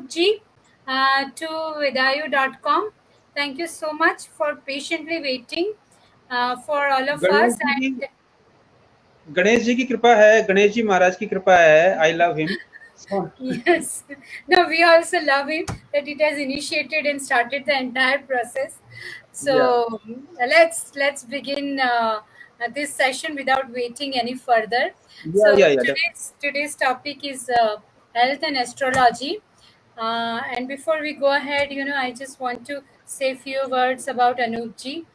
Anup ji to Vidayu.com. Thank you so much for patiently waiting for all of us. Ganesh ji की कृपा है, गणेश जी महाराज की कृपा है. I love him. Yes, no, we also love him that it has initiated and started the entire process. So let's begin this session without waiting any further. Today's topic is health and astrology. And before we go ahead, I just want to say a few words about Anup ji.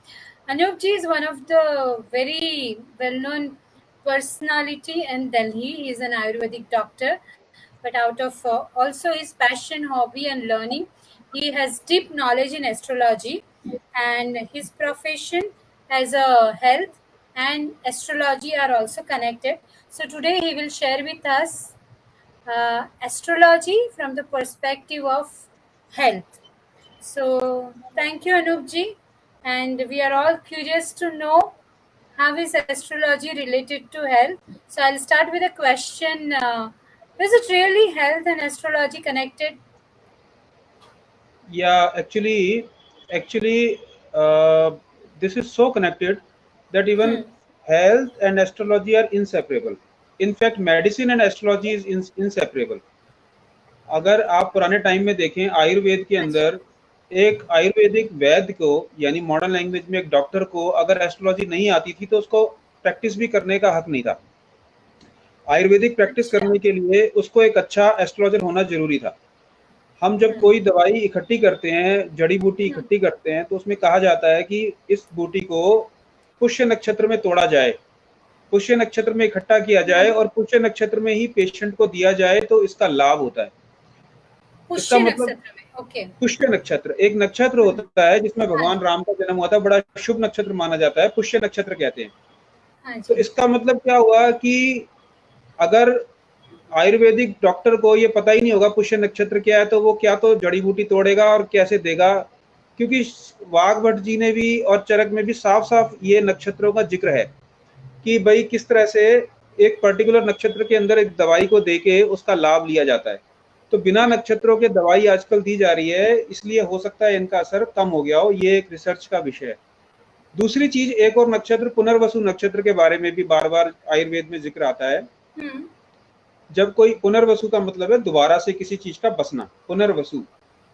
Anup ji is one of the very well-known personality in Delhi. He is an Ayurvedic doctor, but out of also his passion, hobby, and learning, he has deep knowledge in astrology, and his profession as a health and astrology are also connected. So today he will share with us astrology from the perspective of health. So thank you, Anup ji, and we are all curious to know how is astrology related to health. So I'll start with a question. Is it really health and astrology connected? Yeah, actually, this is so connected that even health and astrology are inseparable. In fact, medicine and astrology is inseparable. अगर आप पुराने time में देखें, आयुर्वेद के अंदर एक आयुर्वेदिक वैद्य को, यानी मॉडर्न लैंग्वेज में एक डॉक्टर को, अगर एस्ट्रोलॉजी नहीं आती थी तो उसको प्रैक्टिस भी करने का हक नहीं था. आयुर्वेदिक प्रैक्टिस करने के लिए उसको एक अच्छा एस्ट्रोलॉजर होना जरूरी था. हम जब कोई दवाई इकट्ठी करते हैं, जड़ी बूटी इकट्ठी करते हैं, तो उसमें कहा जाता है कि इस बूटी को पुष्य नक्षत्र में तोड़ा जाए, पुष्य नक्षत्र में इकट्ठा किया जाए और पुष्य नक्षत्र में ही पेशेंट को दिया जाए तो इसका लाभ होता है. इसका मतलब पुष्य नक्षत्र एक नक्षत्र होता है जिसमें भगवान राम का जन्म हुआ था. बड़ा शुभ नक्षत्र माना जाता है, पुष्य नक्षत्र कहते हैं. तो इसका मतलब क्या हुआ कि अगर आयुर्वेदिक डॉक्टर को ये पता ही नहीं होगा पुष्य नक्षत्र क्या है, तो वो क्या तो जड़ी बूटी तोड़ेगा और कैसे देगा. क्योंकि वाघभट्ट जी ने भी और चरक में भी साफ साफ ये नक्षत्रों का जिक्र है कि भाई किस तरह से एक पर्टिकुलर नक्षत्र के अंदर एक दवाई को देके उसका लाभ लिया जाता है. तो बिना नक्षत्रों के दवाई आजकल दी जा रही है, इसलिए हो सकता है इनका असर कम हो गया हो. ये एक रिसर्च का विषय है. दूसरी चीज, एक और नक्षत्र पुनर्वसु नक्षत्र के बारे में भी बार बार आयुर्वेद में जिक्र आता है. जब कोई पुनर्वसु का मतलब है दोबारा से किसी चीज का बसना, पुनर्वसु.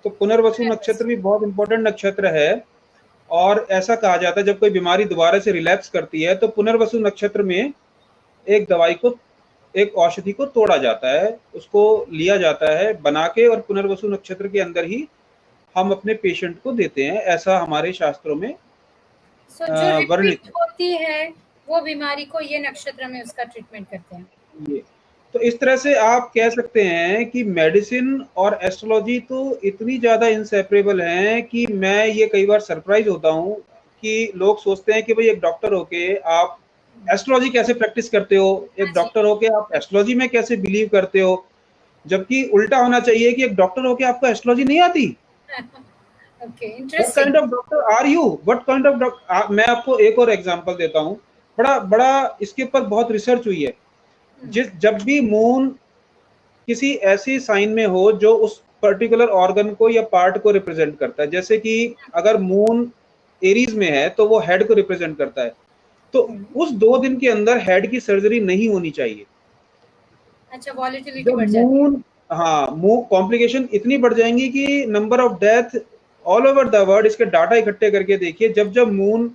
तो पुनर्वसु नक्षत्र भी बहुत इंपॉर्टेंट नक्षत्र है. और ऐसा कहा जाता है जब कोई बीमारी दोबारा से रिलैप्स करती है तो पुनर्वसु नक्षत्र में एक दवाई को, एक औषधि को तोड़ा जाता है, उसको लिया जाता है बना के, और पुनर्वसु नक्षत्र के अंदर ही हम अपने पेशेंट को देते हैं. ऐसा हमारे शास्त्रों में वर्णित होती है, वो बीमारी को ये नक्षत्र में उसका ट्रीटमेंट करते हैं. ये तो इस तरह से आप कह सकते हैं कि मेडिसिन और एस्ट्रोलॉजी तो इतनी ज्यादा इंसेपरेबल हैं कि मैं ये कई बार सरप्राइज होता हूँ कि लोग सोचते हैं कि भाई एक डॉक्टर होके आप एस्ट्रोलॉजी कैसे प्रैक्टिस करते हो, एक डॉक्टर होके आप एस्ट्रोलॉजी में कैसे बिलीव करते हो, जबकि उल्टा होना चाहिए कि एक डॉक्टर होके आपको एस्ट्रोलॉजी नहीं आती. What kind of doctor are you? What kind of doctor? मैं आपको एक और एग्जांपल देता हूँ. बड़ा इसके ऊपर बहुत रिसर्च हुई है. जब भी मून किसी ऐसी साइन में हो जो उस पर्टिकुलर ऑर्गन को या पार्ट को रिप्रेजेंट करता है, जैसे कि अगर मून एरीज में है तो वो हेड को रिप्रेजेंट करता है, तो उस 2 दिन के अंदर हेड की सर्जरी नहीं होनी चाहिए. अच्छा, वॉलेटिलिटी बढ़ जाती है. हाँ, कॉम्प्लिकेशन इतनी बढ़ जाएंगी कि number of death all over the world. इसके डाटा इकट्ठे करके देखिए, जब मून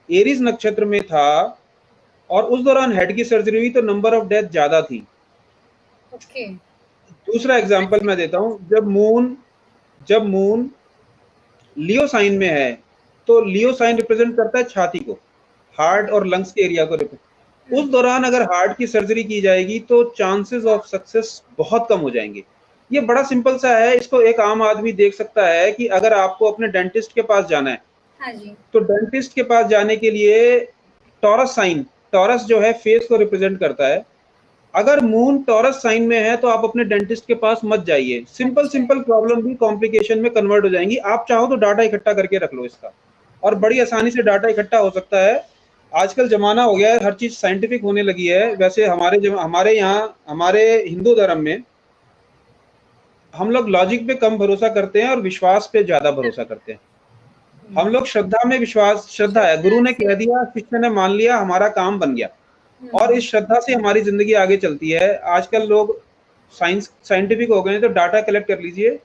एरीज नक्षत्र में था और उस दौरान हेड की सर्जरी हुई तो नंबर ऑफ डेथ ज्यादा थी. दूसरा एग्जांपल मैं देता हूं, जब मून लियो साइन में है तो लियो साइन रिप्रेजेंट करता है छाती को, हार्ट और लंग्स के एरिया को. उस दौरान अगर हार्ट की सर्जरी की जाएगी तो चांसेस ऑफ सक्सेस बहुत कम हो जाएंगे. ये बड़ा सिंपल सा है, इसको एक आम आदमी देख सकता है कि अगर आपको अपने डेंटिस्ट के पास जाना है, तो डेंटिस्ट के पास जाने के लिए टॉरस साइन, टॉरस जो है फेस को रिप्रेजेंट करता है, अगर मून टॉरस साइन में है तो आप अपने डेंटिस्ट के पास मत जाइए. सिंपल प्रॉब्लम भी कॉम्प्लिकेशन में कन्वर्ट हो जाएंगी. आप चाहो तो डाटा इकट्ठा करके रख लो इसका, और बड़ी आसानी से डाटा इकट्ठा हो सकता है. आजकल जमाना हो गया है, हर चीज साइंटिफिक होने लगी है. वैसे हमारे यहाँ हमारे हिंदू धर्म में हम लोग लॉजिक पे कम भरोसा करते हैं और विश्वास पे ज्यादा भरोसा करते हैं। हम लोग श्रद्धा में विश्वास, श्रद्धा है, गुरु ने कह दिया, शिष्य ने मान लिया, हमारा काम बन गया, और इस श्रद्धा से हमारी जिंदगी आगे चलती है। आजकल लोग साइंटिफिक हो गए हैं, तो डाटा कलेक्ट कर लीजिए,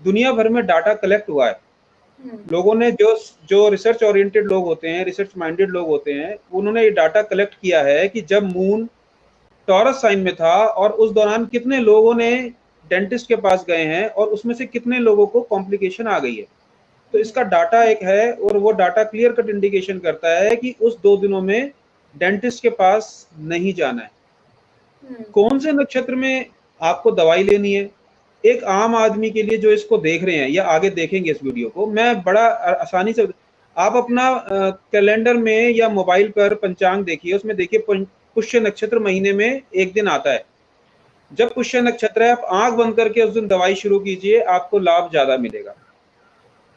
दुनिया भर में डाटा कलेक्ट हुआ है। लोगों ने जो रिसर्च ओरिएंटेड लोग होते हैं, रिसर्च माइंडेड लोग होते हैं, उन्होंने ये डाटा कलेक्ट किया है कि जब मून टॉरस साइन में था और उस दौरान कितने लोगों ने डेंटिस्ट के पास गए हैं और उसमें से कितने लोगों को कॉम्प्लिकेशन आ गई है। तो इसका डाटा एक है, और वो डाटा क्लियर कट इंडिकेशन करता है कि उस 2 दिनों में डेंटिस्ट के पास नहीं जाना है। कौन से नक्षत्र में आपको दवाई लेनी है, एक आम आदमी के लिए जो इसको देख रहे हैं या आगे देखेंगे इस वीडियो को, मैं बड़ा आसानी से, आप अपना कैलेंडर में या मोबाइल पर पंचांग देखिए, उसमें देखिए पुष्य नक्षत्र महीने में एक दिन आता है। जब पुष्य नक्षत्र है, आप आंख बंद करके उस दिन दवाई शुरू कीजिए, आपको लाभ ज्यादा मिलेगा।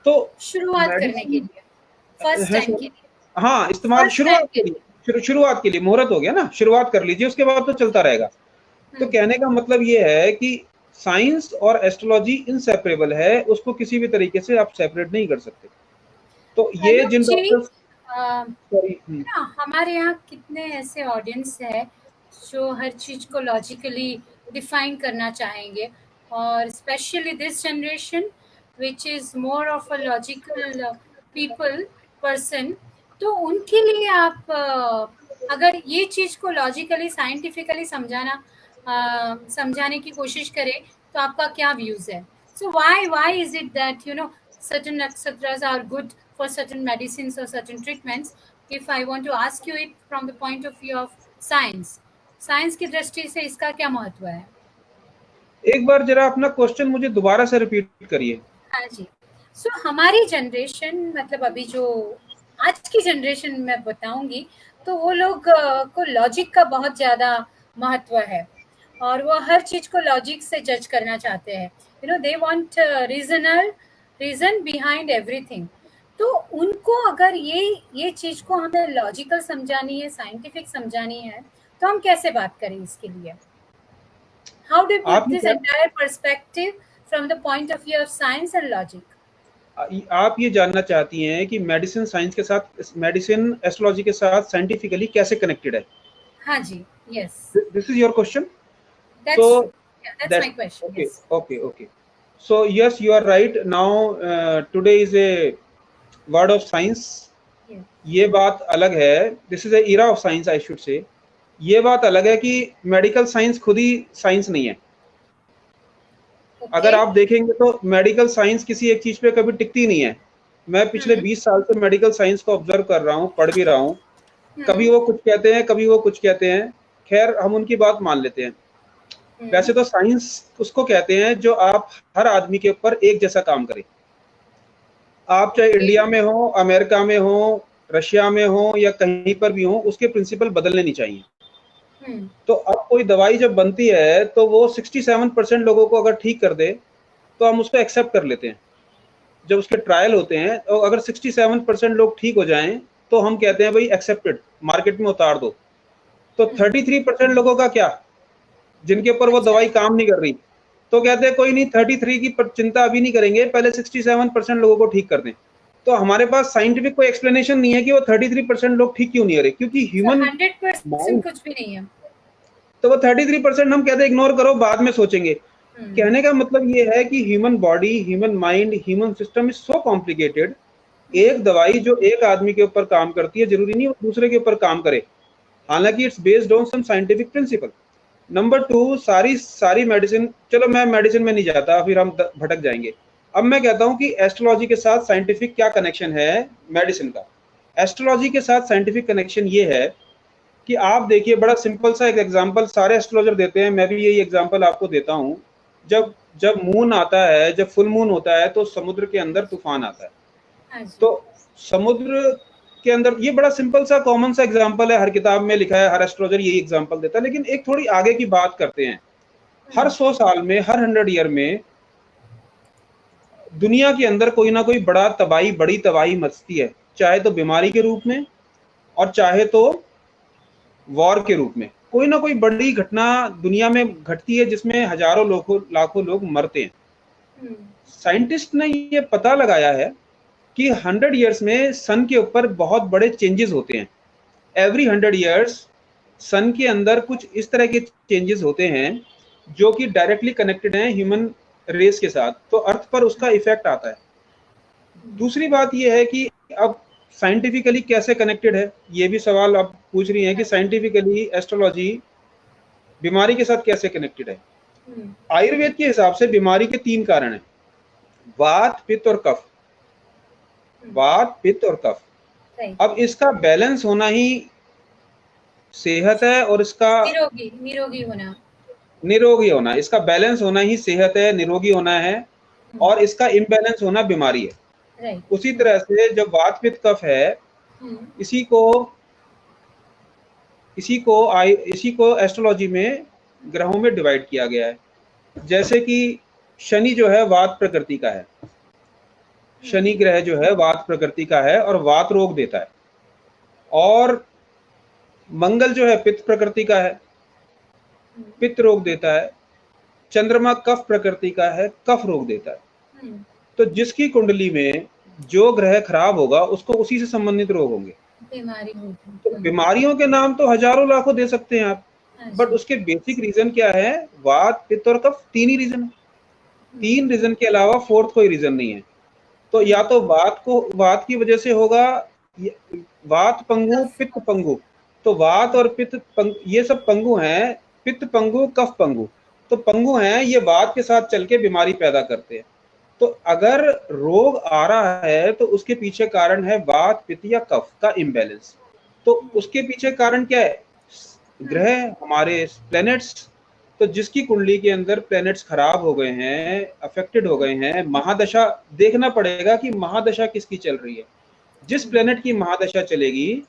तो शुरुआत करने के लिए, फर्स्ट टाइम के लिए, हाँ, इस्तेमाल शुरुआत के लिए मुहूर्त हो गया ना, शुरुआत कर लीजिए, उसके बाद तो चलता रहेगा। तो कहने का मतलब ये है कि साइंस और एस्ट्रोलॉजी इनसेपरेबल है, उसको किसी भी तरीके से आप सेपरेट नहीं कर सकते। तो ये जिन डॉक्टर्स, हमारे यहाँ कितने ऐसे ऑडियंस है जो हर चीज को लॉजिकली डिफाइन करना चाहेंगे, और specially this generation which is more of a logical people person, तो उनके लिए आप अगर ये चीज को लॉजिकली साइंटिफिकली समझाने की कोशिश करें, तो आपका क्या व्यूज है? सो why is it that certain nakshatras are good for certain medicines or certain treatments? If I want to ask you it from the point of view of science की दृष्टि से इसका क्या महत्व है? एक बार जरा अपना क्वेश्चन मुझे दोबारा से रिपीट करिए। हाँ जी, सो हमारी जनरेशन, मतलब अभी जो आज की जनरेशन मैं बताऊंगी, तो वो लोग को लॉजिक का बहुत ज्यादा महत्व है, और वो हर चीज को लॉजिक से जज करना चाहते हैं। They want reason behind everything. तो उनको अगर ये चीज को हमें लॉजिकल समझानी है, साइंटिफिक समझानी है, तो हम कैसे बात करें इसके लिए? How do put this entire perspective from the point of view of science and logic? आप ये जानना चाहती हैं कि मेडिसिन साइंस के साथ, मेडिसिन एस्ट्रोलॉजी के साथ साइंटिफिकली कैसे कनेक्टेड है? हाँ जी, yes, this is your question? That's my question. Okay, yes. Okay. So yes, you are right. Now today is a word of science. Yeah. ये बात अलग है. This is a era of science, I should say. ये बात अलग है कि medical science खुद ही साइंस नहीं है. Okay. अगर आप देखेंगे तो मेडिकल साइंस किसी एक चीज पे कभी टिकती नहीं है. मैं पिछले 20 साल से मेडिकल साइंस को ऑब्जर्व कर रहा हूँ, पढ़ भी रहा हूँ. कभी वो कुछ कहते हैं, कभी वो कुछ कहते हैं. खैर, हम उनकी बात मान लेते हैं. वैसे तो साइंस उसको कहते हैं जो आप हर आदमी के ऊपर एक जैसा काम करे. आप चाहे इंडिया में हो, अमेरिका में हो, रशिया में हो या कहीं पर भी हो, उसके प्रिंसिपल बदलने नहीं चाहिए. तो अब कोई दवाई जब बनती है तो वो 67% लोगों को अगर ठीक कर दे तो हम उसको एक्सेप्ट कर लेते हैं. जब उसके ट्रायल होते हैं तो अगर 67% लोग ठीक हो जाएं तो हम कहते हैं भाई एक्सेप्टेड, मार्केट में उतार दो. तो 33% लोगों का क्या, जिनके ऊपर वो दवाई काम नहीं कर रही, तो कहते हैं कोई नहीं, 33 की चिंता अभी नहीं करेंगे, पहले 67% लोगों को ठीक कर दें. तो हमारे पास साइंटिफिक कोई एक्सप्लेनेशन नहीं है कि वो 33% लोग ठीक क्यों नहीं हो रहे, क्योंकि ह्यूमन 100% कुछ भी नहीं है. तो वो 33% हम कहते हैं इग्नोर करो, बाद में सोचेंगे. कहने का मतलब ये है कि human body, human mind, human system is so complicated. एक दवाई जो एक आदमी के ऊपर काम करती है, जरूरी नहीं वो दूसरे के ऊपर काम करे, हालांकि it's based on some scientific principle. Number 2, सारी मेडिसिन, चलो मैं मेडिसिन में नहीं जाता, फिर हम भटक जाएंगे. अब मैं कहता हूं कि एस्ट्रोलॉजी के साथ साइंटिफिक क्या कनेक्शन है मेडिसिन का. एस्ट्रोलॉजी के साथ साइंटिफिक कनेक्शन ये है कि आप देखिए, बड़ा सिंपल सा एक एग्जांपल सारे एस्ट्रोलॉजर देते हैं, मैं भी यही एग्जांपल आपको देता हूं. जब मून आता है, जब फुल मून होता है तो समुद्र के अंदर तूफान आता है. तो समुद्र के अंदर, ये बड़ा सिंपल सा कॉमन सा एग्जांपल है, हर किताब में लिखा है, हर एस्ट्रोलॉजर यही एग्जांपल देता है. लेकिन एक थोड़ी आगे की बात करते हैं. हर 100 साल में, हर 100 ईयर में दुनिया के अंदर कोई ना कोई बड़ी तबाही मचती है, चाहे तो बीमारी के रूप में और चाहे तो वॉर के रूप में. कोई ना कोई बड़ी घटना दुनिया में घटती है जिसमें हजारों लाखों लोग मरते हैं. साइंटिस्ट ने ये पता लगाया है कि 100 ईयर्स में सन के ऊपर बहुत बड़े चेंजेस होते हैं। एवरी 100 ईयर्स सन के अंदर कुछ इस तरह के चेंजेस होते हैं जो कि डायरेक्टली कनेक्टेड हैं ह्यूमन रेस के साथ, तो अर्थ पर उसका इफेक्ट आता है। दूसरी बात यह है कि अब साइंटिफिकली कैसे कनेक्टेड है, ये भी सवाल आप पूछ रही हैं कि साइंटिफिकली एस्ट्रोलॉजी बीमारी के साथ कैसे कनेक्टेड है। आयुर्वेद के हिसाब से बीमारी के 3 कारण हैं, वात, पित्त और कफ। वात, पित्त और कफ। अब इसका बैलेंस होना ही सेहत है और इसका निरोगी होना, इसका बैलेंस होना ही सेहत है, निरोगी होना है, और इसका इम्बैलेंस होना बीमारी है। उसी तरह से जब वात, पित्त, कफ है, इसी को एस्ट्रोलॉजी में ग्रहों में डिवाइड किया गया है। जैसे कि शनि जो है वात प्रकृति का है, शनि ग्रह जो है वात प्रकृति का है और वात रोग देता है, और मंगल जो है पित्त प्रकृति का है, पित्त रोग देता है। चंद्रमा कफ प्रकृति का है, कफ रोग देता है। तो जिसकी कुंडली में जो ग्रह खराब होगा उसको उसी से संबंधित रोग होंगे, बीमारी होगी। तो बीमारियों के नाम तो हजारों लाखों दे सकते हैं आप, बट उसके बेसिक रीजन क्या है? वात, पित्त और कफ, 3 ही रीजन है। 3 रीजन के अलावा 4th कोई रीजन नहीं है। तो या तो वात की वजह से होगा, वात पंगु, पित्त पंगु। तो वात और पित्त ये सब पंगु हैं, पित्त पंगु, कफ पंगु। तो पंगु हैं, ये वात के साथ चल के बीमारी पैदा करते हैं। तो अगर रोग आ रहा है तो उसके पीछे कारण है वात, पित्त या कफ का इम्बैलेंस। तो उसके पीछे कारण क्या है? ग्रह, हमारे प्लैनेट्स। तो जिसकी कुंडली के अंदर प्लैनेट्स खराब हो गए हैं, अफेक्टेड हो गए हैं, महादशा देखना पड़ेगा कि महादशा किसकी चल रही है। जिस प्लैनेट की महादशा चलेगी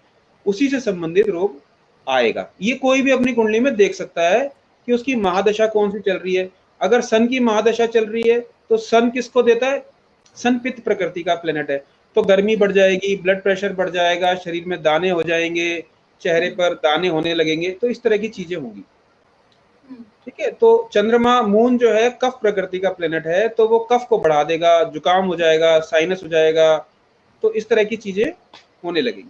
उसी से संबंधित रोग आएगा। ये कोई भी अपनी कुंडली में देख सकता है कि उसकी महादशा कौन सी चल रही है। अगर सन की महादशा चल रही है तो सन किसको देता है? सन पित्त प्रकृति का प्लेनेट है। तो गर्मी बढ़ जाएगी, ब्लड प्रेशर बढ़ जाएगा, शरीर में दाने हो जाएंगे, चेहरे पर दाने होने लगेंगे, तो इस तरह की चीजें होंगी। ठीक है। तो चंद्रमा, मून जो है कफ प्रकृति का प्लेनेट है, तो वो कफ को बढ़ा देगा, जुकाम हो जाएगा, साइनस हो जाएगा, तो इस तरह की चीजें होने लगेंगी।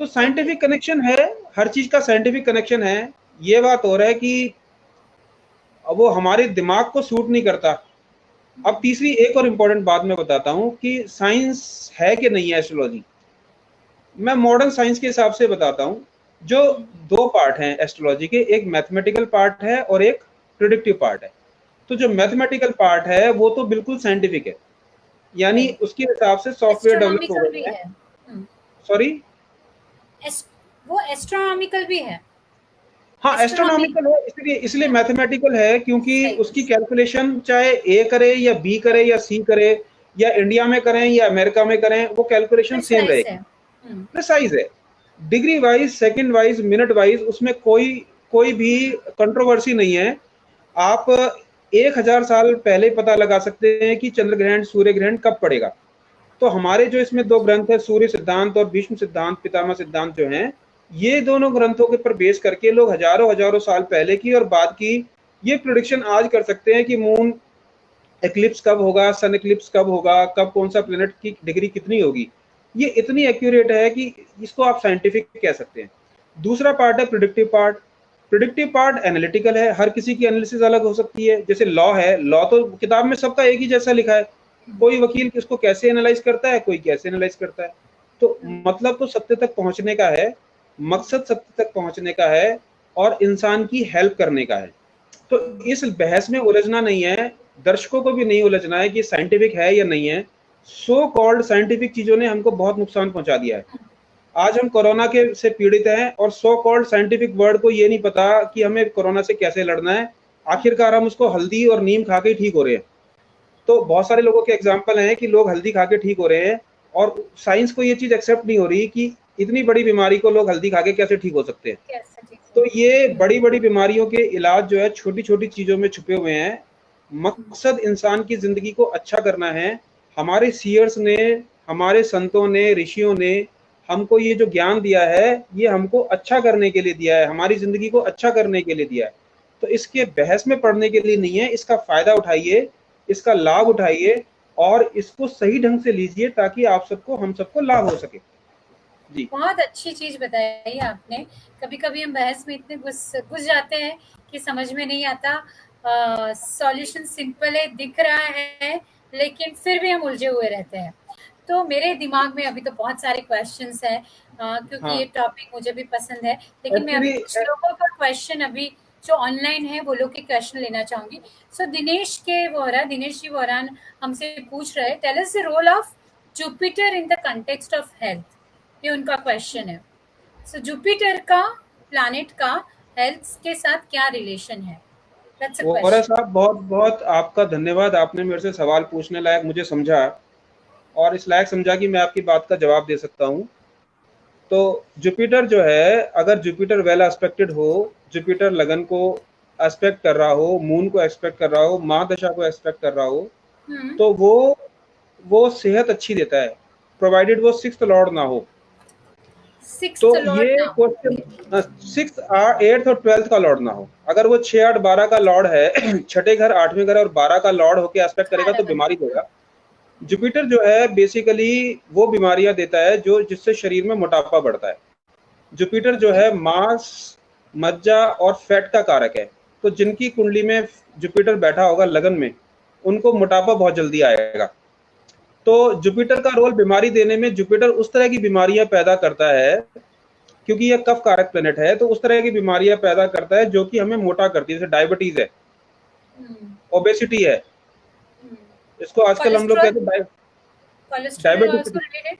तो साइंटिफिक कनेक्शन है, हर चीज का साइंटिफिक कनेक्शन है। ये बात हो रहा है कि अब वो हमारे दिमाग को सूट नहीं करता। अब तीसरी एक और इम्पोर्टेंट बात मैं बताता हूं कि साइंस है कि नहीं है एस्ट्रोलॉजी। मैं मॉडर्न साइंस के हिसाब से बताता हूं। जो 2 पार्ट हैं एस्ट्रोलॉजी के, एक मैथमेटिकल पार्ट है और एक प्रिडिक्टिव पार्ट है। तो जो मैथमेटिकल पार्ट है वो तो बिल्कुल साइंटिफिक है, यानी उसके हिसाब से सॉफ्टवेयर डेवलप हो गए हैं। सॉरी, वो एस्ट्रोनॉमिकल भी है। हाँ, एस्ट्रोनॉमिकल है, इसलिए मैथमेटिकल है, क्योंकि उसकी कैलकुलेशन चाहे ए करे या बी करे या सी करे या इंडिया में करें या अमेरिका में करें, वो कैलकुलेशन सेम रहेगी, प्रिसाइज है। Degree wise, second wise, minute wise उसमें कोई भी कंट्रोवर्सी नहीं है। आप 1000 साल पहले पता लगा सकते हैं कि चंद्र ग्रहण, सूर्य ग्रहण कब पड़ेगा। तो हमारे जो इसमें 2 ग्रंथ है, सूर्य सिद्धांत और भीष्म सिद्धांत, पितामह सिद्धांत जो हैं, ये दोनों ग्रंथों के पर बेस करके लोग हजारों साल पहले की और बाद की ये प्रेडिक्शन आज कर सकते हैं कि मून एक्लिप्स कब होगा, सन एक्लिप्स कब होगा, कब कौन सा प्लेनेट की डिग्री कितनी होगी। ये इतनी एक्यूरेट है कि इसको आप साइंटिफिक कह सकते हैं। दूसरा पार्ट है predictive part. Predictive part analytical है, हर किसी की एनालिसिस अलग हो सकती है। जैसे लॉ है, लॉ तो किताब में सबका एक ही जैसा लिखा है, कोई वकील इसको कैसे एनालाइज करता है, कोई कैसे एनालाइज करता है। तो मतलब तो सत्य तक पहुंचने का है, मकसद सत्य तक पहुंचने का है और इंसान की हेल्प करने का है। तो इस बहस में उलझना नहीं है, दर्शकों को भी नहीं उलझना है कि साइंटिफिक है या नहीं है। सो कॉल्ड साइंटिफिक चीजों ने हमको बहुत नुकसान पहुंचा दिया है। आज हम कोरोना के से पीड़ित हैं और सो कॉल्ड साइंटिफिक वर्ड को ये नहीं पता कि हमें कोरोना से कैसे लड़ना है। आखिरकार हम उसको हल्दी और नीम खा के ठीक हो रहे हैं। तो बहुत सारे लोगों के एग्जाम्पल हैं कि लोग हल्दी खा के ठीक हो रहे हैं और साइंस को ये चीज एक्सेप्ट नहीं हो रही कि इतनी बड़ी बीमारी को लोग हल्दी खा के कैसे ठीक हो सकते हैं। तो ये बड़ी बड़ी बीमारियों के इलाज जो है छोटी छोटी चीजों में छुपे हुए हैं। मकसद इंसान की जिंदगी को अच्छा करना है। हमारे सीयर्स ने, हमारे संतों ने, ऋषियों ने हमको ये जो ज्ञान दिया है ये हमको अच्छा करने के लिए दिया है, हमारी जिंदगी को अच्छा करने के लिए दिया है। तो इसके बहस में पढ़ने के लिए नहीं है, इसका फायदा उठाइए इसका लाभ उठाइए और इसको सही ढंग से लीजिए ताकि आप सबको, हम सबको लाभ हो सके। जी। बहुत अच्छी चीज बताई आपने। कभी कभी हम बहस में इतने घुस जाते हैं कि समझ में नहीं आता। सॉल्यूशन सिंपल है, दिख रहा है, लेकिन फिर भी हम उलझे हुए रहते हैं। तो मेरे दिमाग में अभी तो बहुत सारे क्वेश्चंस हैं, क्योंकि हाँ ये टॉपिक मुझे भी पसंद है। लेकिन मैं अभी एक्चुअली कुछ लोगों का क्वेश्चन, अभी जो ऑनलाइन है वो लोग के क्वेश्चन लेना चाहूंगी। सो दिनेश जी वोरा हमसे पूछ रहे, tell us the role of Jupiter in the context of health. ये उनका क्वेश्चन है। सो जुपिटर का, प्लैनेट का हेल्थ के साथ क्या रिलेशन है? That's a Vora question. साहब, बहुत बहुत आपका धन्यवाद, आपने मेरे से सवाल पूछने लायक मुझे समझा और इस लायक समझा कि मैं आपकी बात का जवाब दे सकता हूँ। तो जुपिटर जो है, अगर जुपिटर वेल एस्पेक्टेड हो, जुपिटर लगन को एस्पेक्ट कर रहा हो, मून को एस्पेक्ट कर रहा हो, महादशा को एस्पेक्ट कर रहा हो, तो वो सेहत अच्छी देता है, प्रोवाइडेड वो सिक्स्थ लॉर्ड ना हो। तो सिक्स्थ लॉर्ड ये ना हो। क्वेश्चन सिक्स, एट्थ और ट्वेल्थ का लॉर्ड ना हो। अगर वो 6, 8, 12 का लॉर्ड है छठे घर, 8वें घर और 12 का लॉर्ड होके एस्पेक्ट करेगा तो बीमारी देगा। जुपिटर जो है बेसिकली वो बीमारियां देता है जो जिससे शरीर में मोटापा बढ़ता है। जुपिटर जो है मांस, मज्जा और फैट का कारक है। तो जिनकी कुंडली में जुपिटर बैठा होगा लगन में, उनको मोटापा बहुत जल्दी आएगा। तो जुपिटर का रोल बीमारी देने में, जुपिटर उस तरह की बीमारियां पैदा करता है क्योंकि यह कफ कारक प्लेनेट है, तो उस तरह की बीमारियां पैदा करता है जो कि हमें मोटा करती है। जैसे डायबिटीज है, ओबेसिटी है, इसको आजकल हम लोग कहते हैं cholesterol diabetes. Also related.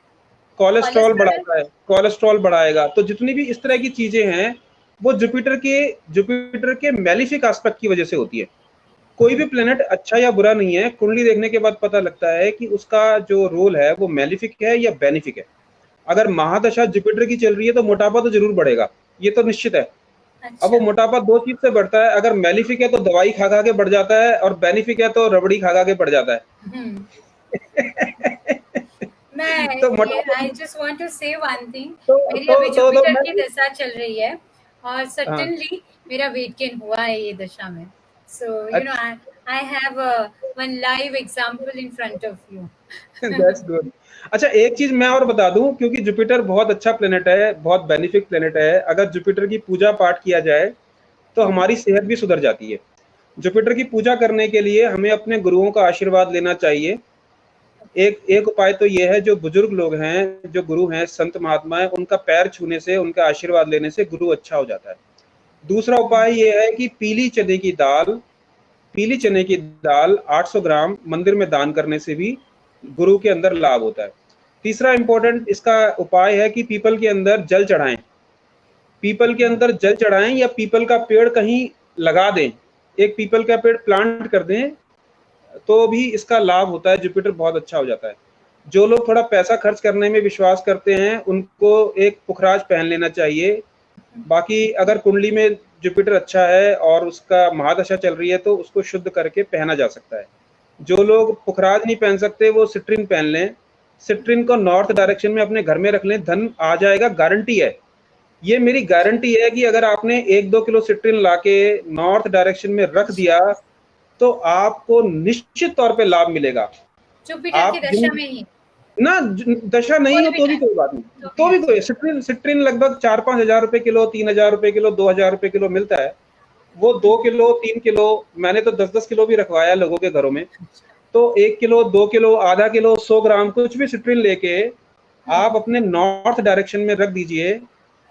Cholesterol cholesterol. बढ़ाता है, कोलेस्ट्रॉल बढ़ाएगा। तो जितनी भी इस तरह की चीजें हैं वो जुपिटर के मैलिफिक एस्पेक्ट की वजह से होती है। कोई भी प्लेनेट अच्छा या बुरा नहीं है, कुंडली देखने के बाद पता लगता है कि उसका जो रोल है वो मैलिफिक है या बेनिफिक है। अगर महादशा जुपिटर की चल रही है तो मोटापा तो जरूर बढ़ेगा, ये तो निश्चित है। अब वो अच्छा। मोटापा दो चीज से बढ़ता है, अगर मैलिफिक है तो दवाई खा खा के बढ़ जाता है, और बेनिफिक है तो रबड़ी खा खा के बढ़ जाता हम्म। है। मैं तो ये मोटापा, आई जस्ट वांट टू से वन थिंग। तो मेरी तो अभी तो, तो जुपिटर मैं, की दशा चल रही है, और हाँ, सर्टेनली मेरा वेट गेन हुआ है ये दशा में। सो अच्छा, I have one live example in front of you. That's good. अच्छा, एक चीज मैं और बता दूं, क्योंकि जुपिटर बहुत अच्छा प्लेनेट है, बहुत बेनिफिक प्लेनेट है। अगर जुपिटर की पूजा पाठ किया जाए तो हमारी सेहत भी सुधर जाती है। जुपिटर की पूजा करने के लिए हमें अपने गुरुओं का आशीर्वाद लेना चाहिए। एक एक उपाय तो ये है, जो बुजुर्ग लोग हैं, जो गुरु हैं, संत महात्मा हैं, उनका पैर छूने से, उनका आशीर्वाद लेने से गुरु अच्छा हो जाता है। दूसरा उपाय ये है कि पीली चने की दाल 800 ग्राम मंदिर में दान करने से भी गुरु के अंदर लाभ होता है। तीसरा इंपॉर्टेंट इसका उपाय है कि पीपल के अंदर जल चढ़ाएं। पीपल के अंदर जल चढ़ाएं या पीपल का पेड़ कहीं लगा दें, एक पीपल का पेड़ प्लांट कर दें, तो भी इसका लाभ होता है, जुपिटर बहुत अच्छा हो जाता है। जो लोग थोड़ा पैसा खर्च करने में विश्वास करते हैं उनको एक पुखराज पहन लेना चाहिए। बाकी अगर कुंडली में जुपिटर अच्छा है और उसका महादशा चल रही है तो उसको शुद्ध करके पहना जा सकता है। जो लोग पुखराज नहीं पहन सकते वो सिट्रिन पहन लें। सिट्रिन को नॉर्थ डायरेक्शन में अपने घर में रख लें, धन आ जाएगा, गारंटी है। ये मेरी गारंटी है कि अगर आपने 1-2 किलो सिट्रिन लाके नॉर्थ डायरेक्शन में रख दिया तो आपको निश्चित तौर पे लाभ मिलेगा। जुपिटर की आप दशा में ही ना दशा नहीं कोई हो भी तो भी टाइम, कोई बात नहीं, तो तो भी भी अच्छा। कोई सिट्रिन लगभग 4-5 हजार रुपए किलो, 3 हजार रुपए किलो, 2 हजार रुपए किलो मिलता है। वो 2 किलो, 3 किलो, मैंने तो 10-10 किलो भी रखवाया लोगों के घरों में। तो 1 किलो, 2 किलो, आधा किलो, 100 ग्राम कुछ भी सिट्रिन लेके आप अपने नॉर्थ डायरेक्शन में रख दीजिए।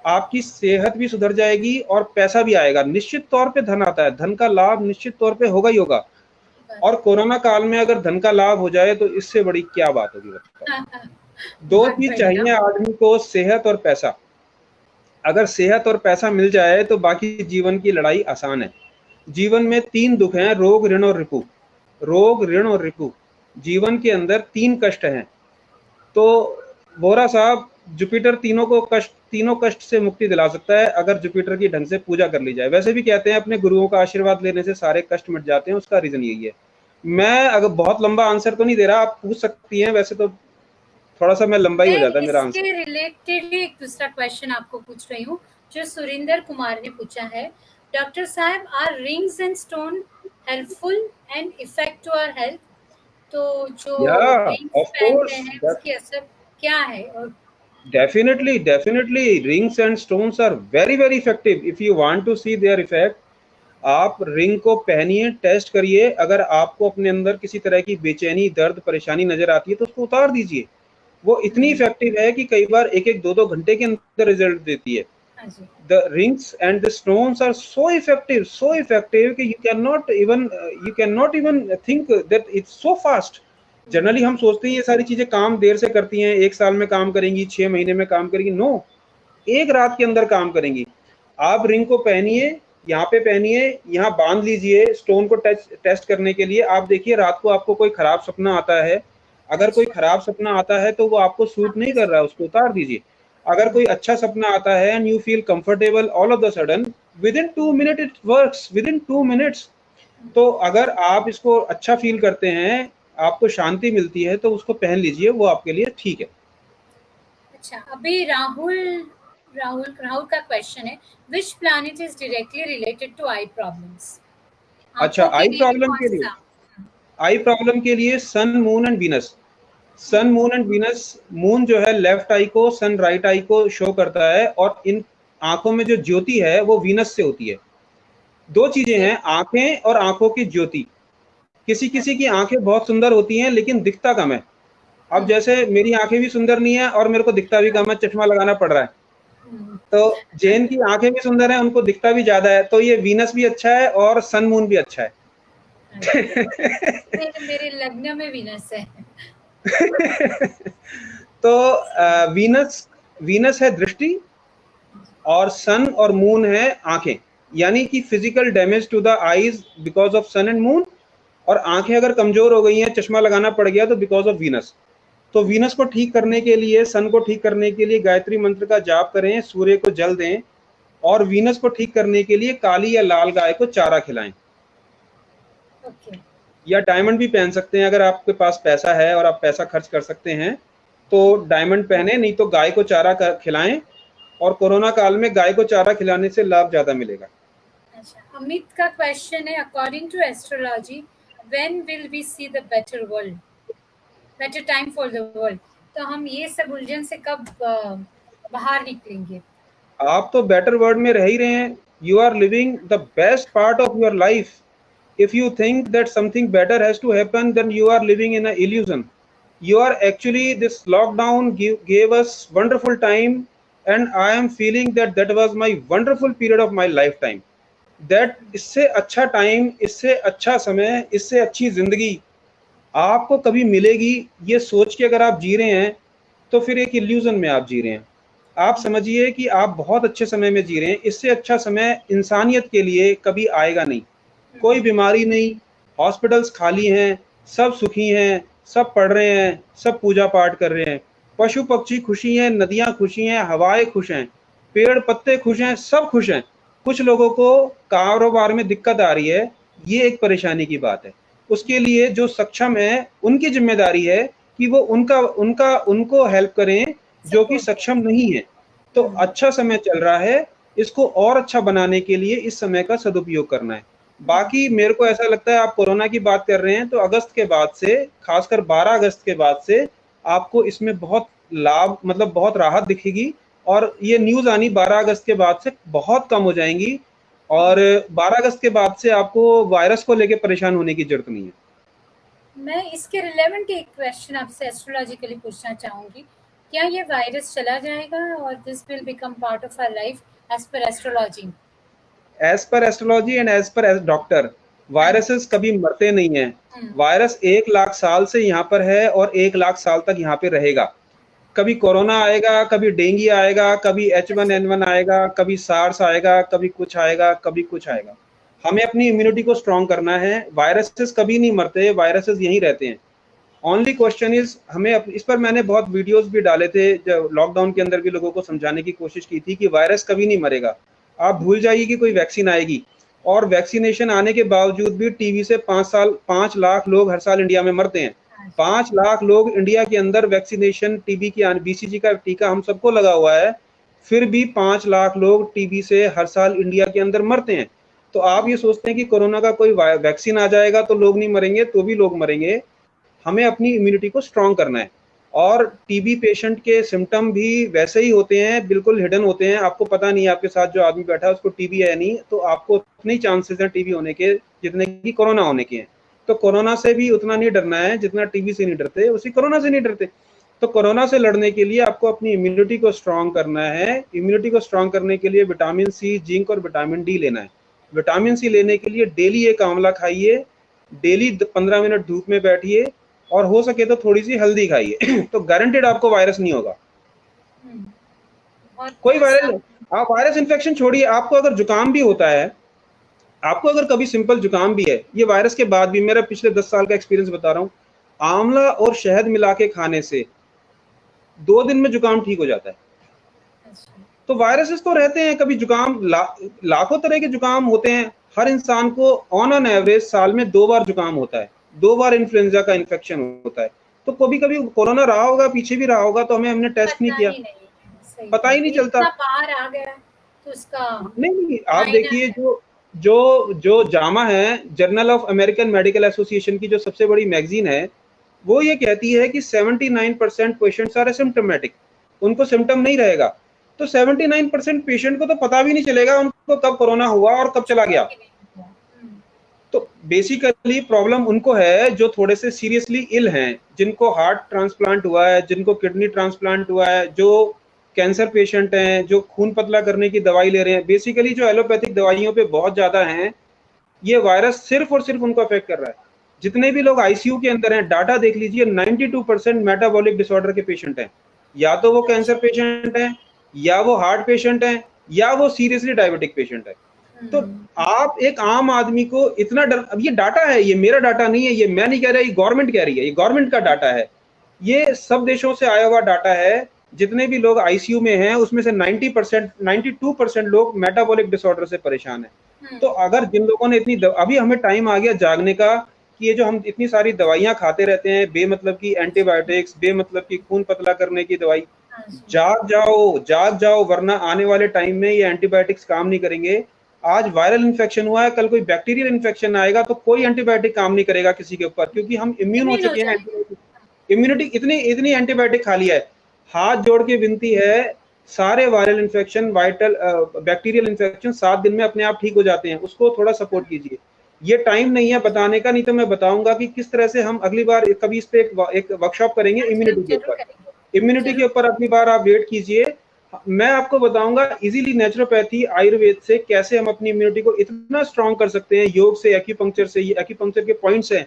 आपकी सेहत भी सुधर जाएगी और पैसा भी आएगा, निश्चित तौर पे धन आता है, धन का लाभ निश्चित तौर पे होगा ही होगा। और कोरोना काल में अगर धन का लाभ हो जाए तो इससे बड़ी क्या बात होगी बताओ। दो बहुत चीज बढ़िया। चाहिए आदमी को, सेहत और पैसा। अगर सेहत और पैसा मिल जाए तो बाकी जीवन की लड़ाई आसान है। जीवन में 3 दुख हैं, रोग, ऋण और रिपु। रोग, ऋण और रिपु, जीवन के अंदर 3 कष्ट हैं। तो बोरा साहब, जुपिटर तीनों कष्ट से मुक्ति दिला सकता है अगर जुपिटर की ढंग से पूजा कर ली जाए। वैसे भी कहते हैं अपने गुरुओं का आशीर्वाद लेने से सारे कष्ट मिट जाते हैं, उसका रीजन यही है। मैं अगर बहुत लंबा आंसर तो नहीं दे रहा, आप पूछ सकती हैं, वैसे तो थोड़ा सा मैं लंबा ही हो मैं जाता है मेरा इसके आंसर। रिलेटेड ही एक दूसरा क्वेश्चन आपको पूछ रही हूँ, जो सुरेंद्र कुमार ने पूछा है। डॉक्टर साहब, are rings and stone helpful and effect to our health? तो जो Yeah, रिंग्स of पहनते course. हैं That उसकी असर क्या है? और definitely rings and stones are very effective. If you want to see their effect, आप रिंग को पहनिए, टेस्ट करिए। अगर आपको अपने अंदर किसी तरह की बेचैनी, दर्द, परेशानी नजर आती है तो उसको उतार दीजिए। वो इतनी इफेक्टिव है कि कई बार 1-1, 2-2 घंटे के अंदर रिजल्ट देती है। हाँ जी। The rings and the stones are so effective कि you cannot even think that it's so fast. Generally हम सोचते हैं ये सारी चीजें काम देर से करती हैं, 1 साल में काम करेंगी, 6 महीने में काम करेंगी। नो, 1 रात के अंदर काम करेंगी। आप रिंग को पहनिए, यहाँ पे पहनिए, यहाँ बांध लीजिए स्टोन को टेस्ट करने के लिए। आप देखिए रात को आपको कोई खराब सपना आता है, अगर कोई खराब सपना आता है तो वो आपको सूट नहीं कर रहा है, उसको उतार दीजिए। अगर कोई अच्छा सपना आता है and you feel comfortable all of the sudden, with in 2 minute it works, with in 2 minutes. तो अगर आप इसको अच्छा फील करते हैं, आपको शांति मिलती है, तो उसको पहन लीजिए, वो आपके लिए ठीक है। अच्छा, अभी राहुल का क्वेश्चन है, which planet is directly related to eye problems? अच्छा, आई प्रॉब्लम के लिए sun, moon and Venus. Sun, moon and Venus. Moon जो है लेफ्ट आई को, सन राइट आई को शो करता है, और इन आंखों में जो ज्योति है वो वीनस से होती है। 2 चीजें हैं, आंखें और आंखों की ज्योति। किसी किसी की आंखें बहुत सुंदर होती हैं लेकिन दिखता कम है। अब जैसे मेरी आंखें भी सुंदर नहीं है और मेरे को दिखता भी कम है, चश्मा लगाना पड़ रहा है। तो जैन की आंखें भी सुंदर है, उनको दिखता भी ज्यादा है। तो ये वीनस भी अच्छा है और सन मून भी अच्छा है। मेरे लग्न में वीनस है। तो वीनस है दृष्टि, और सन और मून है आंखें। यानी कि physical damage to the eyes because of sun and moon, और आंखें अगर कमजोर हो गई हैं, चश्मा लगाना पड़ गया, तो बिकॉज ऑफ वीनस। तो वीनस को ठीक करने के लिए, सन को ठीक करने के लिए गायत्री मंत्र का जाप करें, सूर्य को जल दें, और वीनस को ठीक करने के लिए काली या लाल गाय को चारा खिलाएं। या डायमंड भी पहन सकते हैं, अगर आपके पास पैसा है और आप पैसा खर्च कर सकते हैं तो डायमंड पहने, नहीं तो गाय को चारा खिलाएं। और कोरोना काल में गाय को चारा खिलाने से लाभ ज्यादा मिलेगा। अच्छा, अमित का क्वेश्चन है, according to astrology when will we see the better world, better time for the world? तो हम ये सब उलझन से कब बाहर निकलेंगे? आप तो बेटर वर्ल्ड में रह ही रहे हैं। You are living the best part of your life. If you think that something better has to happen, then you are living in an illusion. You are actually, this lockdown gave us wonderful time, and I am feeling that that was my wonderful period of my lifetime. That इससे अच्छा time, इससे अच्छा समय, इससे अच्छी जिंदगी आपको कभी मिलेगी, ये सोच के अगर आप जी रहे हैं तो फिर एक इल्यूजन में आप जी रहे हैं। आप समझिए कि आप बहुत अच्छे समय में जी रहे हैं। इससे अच्छा समय इंसानियत के लिए कभी आएगा नहीं। कोई बीमारी नहीं, हॉस्पिटल्स खाली हैं, सब सुखी हैं, सब पढ़ रहे हैं, सब पूजा पाठ कर रहे हैं, पशु पक्षी खुशी हैं, नदियां खुशी हैं, हवाएं खुश हैं, पेड़ पत्ते खुश हैं, सब खुश हैं। कुछ लोगों को कारोबार में दिक्कत आ रही है, ये एक परेशानी की बात है। उसके लिए जो सक्षम है उनकी जिम्मेदारी है कि वो उनको हेल्प करें जो कि सक्षम नहीं है। तो अच्छा समय चल रहा है, इसको और अच्छा बनाने के लिए इस समय का सदुपयोग करना है। बाकी मेरे को ऐसा लगता है, आप कोरोना की बात कर रहे हैं तो अगस्त के बाद से, खासकर 12 अगस्त के बाद से आपको इसमें बहुत लाभ, मतलब बहुत राहत दिखेगी। और ये न्यूज आनी 12 अगस्त के बाद से बहुत कम हो जाएंगी, और 12 अगस्त के बाद से आपको वायरस को लेकर परेशान होने की जरूरत नहीं है। मैं इसके रिलेवेंट एक क्वेश्चन आपसे एस्ट्रोलॉजिकली पूछना चाहूंगी, क्या ये वायरस चला जाएगा और this will become part of our life as per astrology? As per astrology and as per doctor, viruses कभी मरते नहीं हैं। वायरस 1 लाख साल से यहाँ पर है और 1 लाख साल तक यहाँ पे रहेगा। कभी कोरोना आएगा, कभी डेंगू आएगा, कभी H1N1 आएगा, कभी सार्स आएगा, कभी कुछ आएगा, कभी कुछ आएगा। हमें अपनी इम्यूनिटी को स्ट्रॉन्ग करना है। वायरसेस कभी नहीं मरते, वायरसेस यहीं रहते हैं। ओनली क्वेश्चन इज, हमें इस पर मैंने बहुत वीडियोस भी डाले थे, जो लॉकडाउन के अंदर भी लोगों को समझाने की कोशिश की थी कि वायरस कभी नहीं मरेगा। आप भूल जाइए कि कोई वैक्सीन आएगी, और वैक्सीनेशन आने के बावजूद भी टीबी से 5 लाख लोग हर साल इंडिया में मरते हैं। 5 लाख लोग इंडिया के अंदर वैक्सीनेशन, टीबी की BCG का टीका हम सबको लगा हुआ है, फिर भी 5 लाख लोग टीबी से हर साल इंडिया के अंदर मरते हैं। तो आप ये सोचते हैं कि कोरोना का कोई वैक्सीन आ जाएगा तो लोग नहीं मरेंगे, तो भी लोग मरेंगे। हमें अपनी इम्यूनिटी को स्ट्रांग करना है। और टीबी पेशेंट के सिम्टम भी वैसे ही होते हैं, बिल्कुल हिडन होते हैं, आपको पता नहीं है आपके साथ जो आदमी बैठा है उसको टीबी है या नहीं, तो आपको उतने चांसेस हैं टीबी होने के जितने की कोरोना होने के हैं। तो कोरोना से भी उतना नहीं डरना है जितना टीबी से नहीं डरते, उसी कोरोना से नहीं डरते। तो कोरोना से लड़ने के लिए आपको अपनी इम्यूनिटी को स्ट्रांग करना है। इम्यूनिटी को स्ट्रांग करने के लिए विटामिन सी, जिंक और विटामिन डी लेना है। विटामिन सी लेने के लिए डेली एक आंवला खाइए, डेली 15 मिनट धूप में बैठिए, और हो सके तो थोड़ी सी हल्दी खाइए। तो गारंटेड आपको वायरस नहीं होगा। कोई वायरस, आप वायरस इन्फेक्शन छोड़िए, आपको अगर जुकाम भी होता है, आपको अगर कभी सिंपल जुकाम भी है, ये वायरस के बाद भी, मेरा पिछले 10 साल का एक्सपीरियंस बता रहा हूँ, आंवला और शहद मिला के खाने से 2 दिन में जुकाम ठीक हो जाता है। तो वायरसेस तो रहते हैं, कभी जुकाम लाखों तरह के जुकाम होते हैं। हर इंसान को ऑन एन एवरेज साल में 2 बार जुकाम होता है, 2 बार इन्फ्लुएंजा का इन्फेक्शन होता है। तो कभी कभी कोरोना रहा होगा, पीछे भी रहा होगा, तो हमने टेस्ट नहीं किया, पता ही नहीं चलता। बाहर आ गया तो उसका नहीं, आप देखिए जो जामा है, journal of American medical association की जो सबसे बड़ी मैगजीन है, वो ये कहती है कि 79% पेशेंट्स आर एसिम्प्टोमेटिक, उनको सिम्टम नहीं रहेगा। तो 79% पेशेंट को तो पता भी नहीं चलेगा उनको कब कोरोना हुआ और कब चला गया। तो बेसिकली प्रॉब्लम उनको है जो थोड़े से सीरियसली इल हैं, जिनको हार्ट ट्रांसप्लांट हुआ है, जिनको किडनी ट्रांसप्लांट हुआ है, जो कैंसर पेशेंट हैं, जो खून पतला करने की दवाई ले रहे हैं। बेसिकली जो एलोपैथिक दवाइयों पे बहुत ज्यादा हैं, ये वायरस सिर्फ और सिर्फ उनको अफेक्ट कर रहा है। जितने भी लोग आईसीयू के अंदर हैं, डाटा देख लीजिए, 92% मेटाबॉलिक डिसऑर्डर के पेशेंट हैं। या तो वो कैंसर पेशेंट हैं, या वो हार्ट पेशेंट हैं, या वो सीरियसली डायबिटिक पेशेंट है। तो आप एक आम आदमी को इतना डर, अब ये डाटा है, ये मेरा डाटा नहीं है, ये मैं नहीं कह रहा, ये गवर्नमेंट कह रही है, ये गवर्नमेंट का डाटा है, ये सब देशों से आया हुआ डाटा है। जितने भी लोग आईसीयू में हैं, उसमें से 90%, 92% लोग मेटाबॉलिक डिसऑर्डर से परेशान हैं। तो अगर जिन लोगों ने अभी हमें टाइम आ गया जागने का, कि ये जो हम इतनी सारी दवाइयां खाते रहते हैं, बेमतलब की एंटीबायोटिक्स, बेमतलब की खून पतला करने की दवाई, जाग जाओ, वरना आने वाले टाइम में ये एंटीबायोटिक्स काम नहीं करेंगे। आज वायरल इन्फेक्शन हुआ है, कल कोई बैक्टीरियल इन्फेक्शन आएगा, तो कोई एंटीबायोटिक काम नहीं करेगा किसी के ऊपर, क्योंकि हम इम्यून हो चुके हैं। इम्यूनिटी इतनी एंटीबायोटिक खा लिया है। हाथ जोड़ के विनती है, सारे वायरल इन्फेक्शन, बैक्टीरियल इन्फेक्शन 7 दिन में अपने आप ठीक हो जाते हैं, उसको थोड़ा सपोर्ट कीजिए। ये टाइम नहीं है बताने का, नहीं तो मैं बताऊंगा कि किस तरह से हम अगली बार कभी इस पे एक वर्कशॉप करेंगे इम्यूनिटी के ऊपर। इम्यूनिटी के ऊपर अगली बार आप वेट कीजिए, मैं आपको बताऊंगा इजीली नेचुरोपैथी, आयुर्वेद से कैसे हम अपनी इम्यूनिटी को इतना स्ट्रांग कर सकते हैं, योग से, एक्यूपंक्चर से। ये एक्यूपंक्चर के पॉइंट्स हैं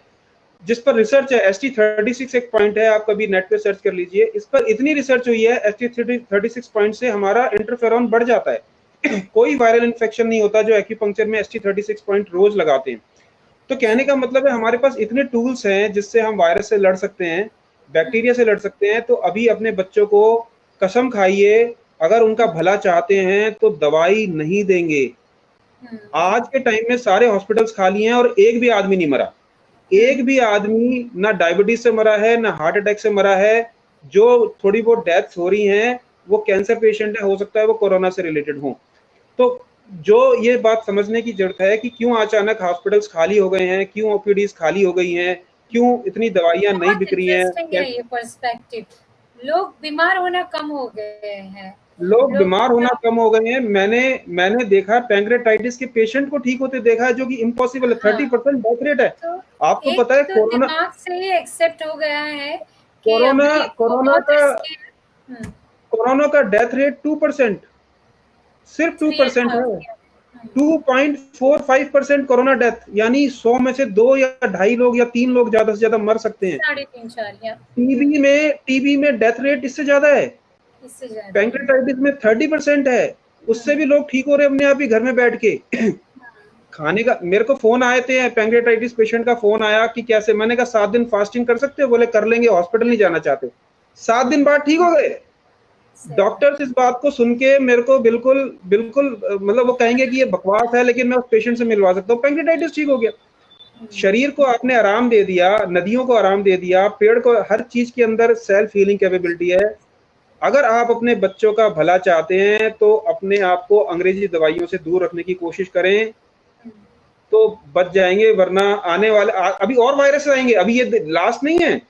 जिस पर रिसर्च है। ST36 एक पॉइंट है, आप कभी नेट पे सर्च कर लीजिए, इस पर इतनी रिसर्च हुई है। ST36 पॉइंट से हमारा इंटरफेरॉन बढ़ जाता है। कोई वायरल इन्फेक्शन नहीं होता जो एक्यूपंक्चर में ST36 पॉइंट रोज लगाते हैं। तो कहने का मतलब है हमारे पास इतने टूल्स हैं जिससे हम वायरस से लड़ सकते हैं, बैक्टीरिया से लड़ सकते हैं। तो अभी अपने बच्चों को कसम खाइए, अगर उनका भला चाहते हैं तो दवाई नहीं देंगे। आज के टाइम में सारे हॉस्पिटल्स खाली हैं और एक भी आदमी नहीं मरा, एक भी आदमी ना डायबिटीज से मरा है, ना हार्ट अटैक से मरा है। जो थोड़ी बहुत डेथ्स हो रही हैं वो कैंसर पेशेंट है, हो सकता है वो कोरोना से रिलेटेड हो। तो जो ये बात समझने की जरूरत है कि क्यों अचानक हॉस्पिटल्स खाली हो गए हैं, क्यों ओपीडीज खाली हो गई हैं, क्यों इतनी दवाइयां नहीं बिक रही हैं। ये पर्सपेक्टिव, लोग बीमार होना कम हो गए हैं, लोग बीमार होना कम हो गए हैं। मैंने देखा पैंक्रेटाइटिस के पेशेंट को ठीक होते देखा है, जो कि इम्पॉसिबल है। 30% डेथ रेट है। तो आपको पता है कोरोना दिमाग से ही एक्सेप्ट हो गया है कोरोना का डेथ रेट 2%, सिर्फ 2% है। 2.45% कोरोना डेथ, यानी 100 में से 2 या 2.5 लोग या 3 लोग ज्यादा से ज्यादा मर सकते हैं। 3.5-4 टीबी में डेथ रेट इससे ज्यादा है, पैंक्रेटाइटिस में 30% है। उससे भी लोग ठीक हो रहे अपने आप ही घर में बैठ के। खाने का, मेरे को फोन आए थे, पैंक्रेटाइटिस पेशेंट का फोन आया कि कैसे, मैंने कहा 7 दिन फास्टिंग कर सकते हो? बोले कर लेंगे, हॉस्पिटल नहीं जाना चाहते। 7 दिन बाद ठीक हो गए। डॉक्टर्स इस बात को सुन के मेरे को बिल्कुल मतलब वो कहेंगे कि ये बकवास है, लेकिन मैं उस पेशेंट से मिलवा सकता हूँ, पैंक्रेटाइटिस ठीक हो गया। शरीर को आपने आराम दे दिया, नदियों को आराम दे दिया, पेड़ को, हर चीज के अंदर सेल्फ हीलिंग कैपेबिलिटी है। अगर आप अपने बच्चों का भला चाहते हैं तो अपने आप को अंग्रेजी दवाइयों से दूर रखने की कोशिश करें। तो बच जाएंगे, वरना आने वाले अभी और वायरस आएंगे। अभी ये लास्ट नहीं है,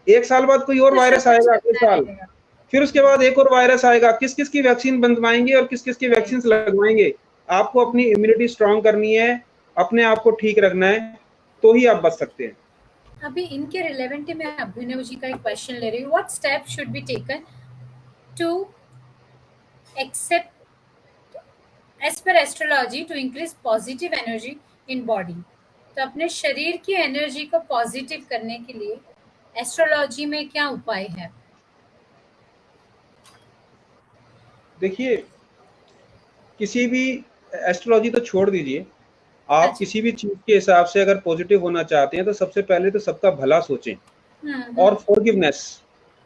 1 साल बाद कोई और कुछ ना वायरस कुछ आएगा, अगले चलता साल रहेगा। फिर उसके बाद एक और वायरस आएगा। किस किस की वैक्सीन बनवाएंगे और किस किस की वैक्सीन राइट। लगवाएंगे? आपको अपनी इम्यूनिटी स्ट्रांग करनी है, अपने आप को ठीक रखना है, तो ही आप बच सकते हैं। अभी इनके रिलेवेंट ही मैं अभिनव जी का एक क्वेश्चन ले रही हूँ। What step should be taken to accept as per astrology to increase positive energy in body? तो अपने शरीर की एनर्जी को पॉजिटिव करने के लिए एस्ट्रोलॉजी में क्या उपाय है? देखिए, किसी भी एस्ट्रोलॉजी तो छोड़ दीजिए, आप अच्छा। किसी भी चीज के हिसाब से अगर पॉजिटिव होना चाहते हैं तो सबसे पहले तो सबका भला सोचें। हम्म। और फॉरगिवनेस,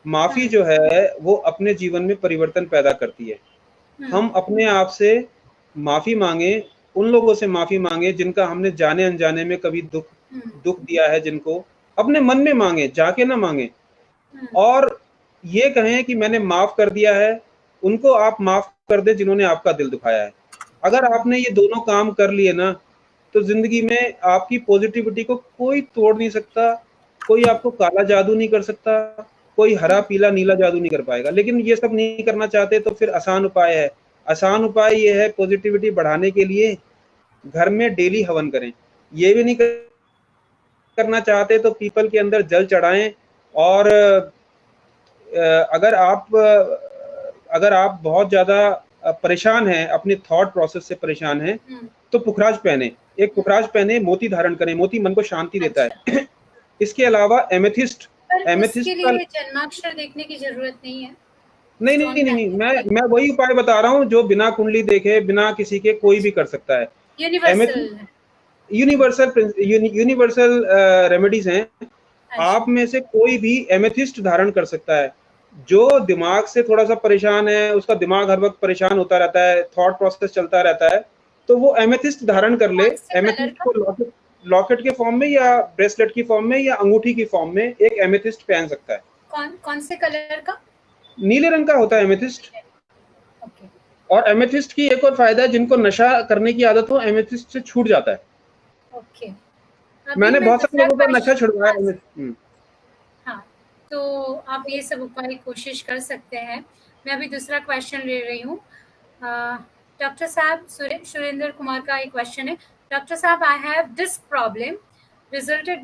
माफी हम्म। जो है वो अपने जीवन में परिवर्तन पैदा करती है। हम्म। हम अपने आप से माफी मांगे, उन लोगों से माफी मांगे जिनका हमने जाने अनजाने में कभी दुख हम्म। दुख दिया है, जिनको अपने मन में मांगे, जाके ना मांगे। हम्म। और ये कहें कि मैंने माफ कर दिया है, उनको आप माफ कर दें जिन्होंने आपका दिल दुखाया है। अगर आपने ये दोनों काम कर लिए ना, तो जिंदगी में आपकी पॉजिटिविटी को कोई तोड़ नहीं सकता, कोई आपको काला जादू नहीं कर सकता, कोई हरा पीला नीला जादू नहीं कर पाएगा। लेकिन ये सब नहीं करना चाहते तो फिर आसान उपाय है। आसान उपाय ये है, पॉजिटिविटी बढ़ाने के लिए घर में डेली हवन करें। ये भी नहीं करना चाहते तो पीपल के अंदर जल चढ़ाएं। और अगर आप बहुत ज्यादा परेशान हैं, अपने थॉट प्रोसेस से परेशान हैं, तो पुखराज पहने, एक पुखराज पहने, मोती धारण करें, मोती मन को शांति देता अच्छा। है। इसके अलावा एमेथिस्ट, पर उसके एमेथिस्ट का लिए जन्माक्षर देखने की जरूरत नहीं है। नहीं नहीं स्टोन नहीं नहीं, पहनने के लिए मैं वही उपाय बता रहा हूँ जो बिना कुंडली देखे, बिना किसी के, कोई भी कर सकता है। यूनिवर्सल एमेथिस्ट है। यूनिवर्सल यूनिवर्सल रेमेडीज हैं। आप अच्छा। में से कोई भी एमेथिस्ट धारण कर सकता है। जो दिमाग से थोड़ा सा परेशान है, उसका दिमाग हर वक्त परेशान होता रहता है, थॉट प्रोसेस चलता रहता है, तो वो एमेथिस्ट धारण कर ले। कौन से कलर एमेथिस्ट का? को लॉकेट लॉकेट के फॉर्म में या ब्रेसलेट की फॉर्म में या अंगूठी की फॉर्म में एक एमेथिस्ट पहन सकता है। कौन कौन से कलर का? नीले रंग का होता है एमेथिस्ट। ओके। और एमेथिस्ट की एक और फायदा है, जिनको नशा करने की आदत हो, एमेथिस्ट से छूट जाता है। ओके। अभी मैंने मैं बहुत सारे दूसरा लोगों का नशा क्वेश्चन। छुड़वाया हाँ। है। हाँ, तो आप ये सब उपाय कोशिश कर सकते हैं। मैं अभी दूसरा क्वेश्चन ले रही हूँ। डॉक्टर साहब, सुरेंद्र कुमार का एक क्वेश्चन है। डॉक्टर साहब, I have disc problem resulted